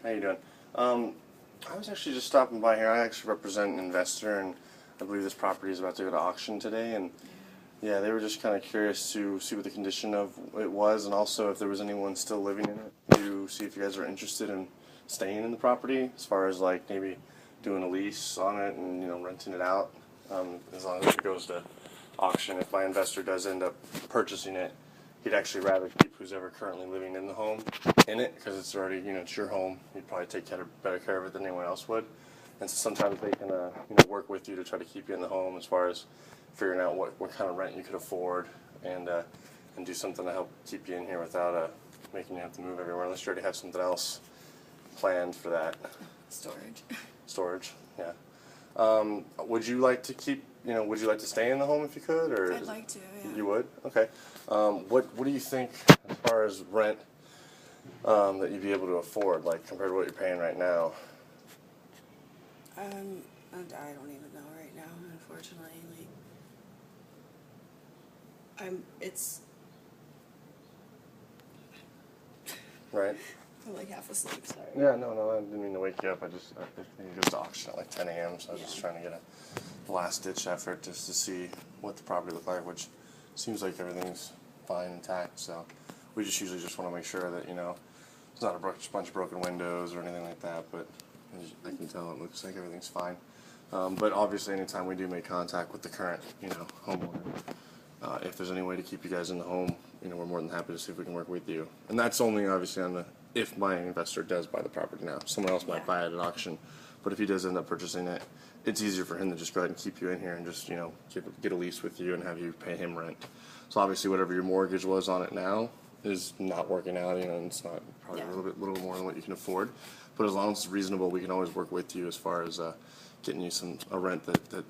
How you doing? I was actually just stopping by here. I actually represent an investor, and I believe this property is about to go to auction today. And yeah, they were just kind of curious to see what the condition of it was, and also if there was anyone still living in it, to see if you guys are interested in staying in the property, as far as like maybe doing a lease on it and renting it out. As long as it goes to auction, if my investor does end up purchasing it, he'd actually rather keep who's ever currently living in the home in it, because it's already, it's your home. You'd probably take better care of it than anyone else would. And so sometimes they can, work with you to try to keep you in the home, as far as figuring out what kind of rent you could afford, and do something to help keep you in here without making you have to move everywhere, unless you already have something else planned for that. Storage. Storage, yeah. Would you like to keep, would you like to stay in the home if you could, or? I'd like to, yeah. You would? Okay. What do you think as far as rent that you'd be able to afford, like compared to what you're paying right now? I don't even know right now, unfortunately. It's Right. I'm like half asleep, sorry. Yeah, no, I didn't mean to wake you up. I think it goes to auction at like 10 a.m., so I was just trying to get a last-ditch effort just to see what the property looked like, which seems like everything's fine, intact, so we just usually just want to make sure that, there's not a bunch of broken windows or anything like that, but as I can tell, it looks like everything's fine. But obviously, anytime we do make contact with the current, homeowner, if there's any way to keep you guys in the home, we're more than happy to see if we can work with you. And that's only obviously on if my investor does buy the property now. Someone else might buy it at auction, but if he does end up purchasing it, it's easier for him to just go ahead and keep you in here and just, get a lease with you and have you pay him rent. So obviously whatever your mortgage was on it now is not working out, and it's not probably a little more than what you can afford. But as long as it's reasonable, we can always work with you as far as getting you a rent that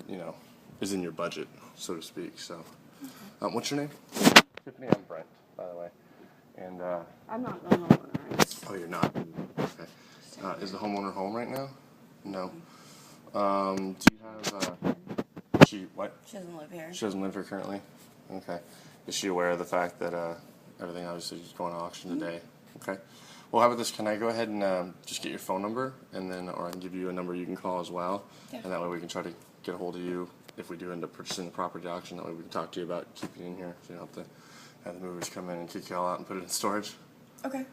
is in your budget, so to speak. So, what's your name? Tiffany. I'm Brent, by the way. And I'm not the homeowner. Oh, you're not? Okay. Is the homeowner home right now? No. Do you have what? She doesn't live here. She doesn't live here currently? Okay. Is she aware of the fact that everything obviously is going to auction today? Okay. Well, how about this? Can I go ahead and just get your phone number, and then, or I can give you a number you can call as well, and that way we can try to get a hold of you if we do end up purchasing the property at auction. That way we can talk to you about keeping you in here, so you don't have to have the movers come in and kick you all out and put it in storage. Okay.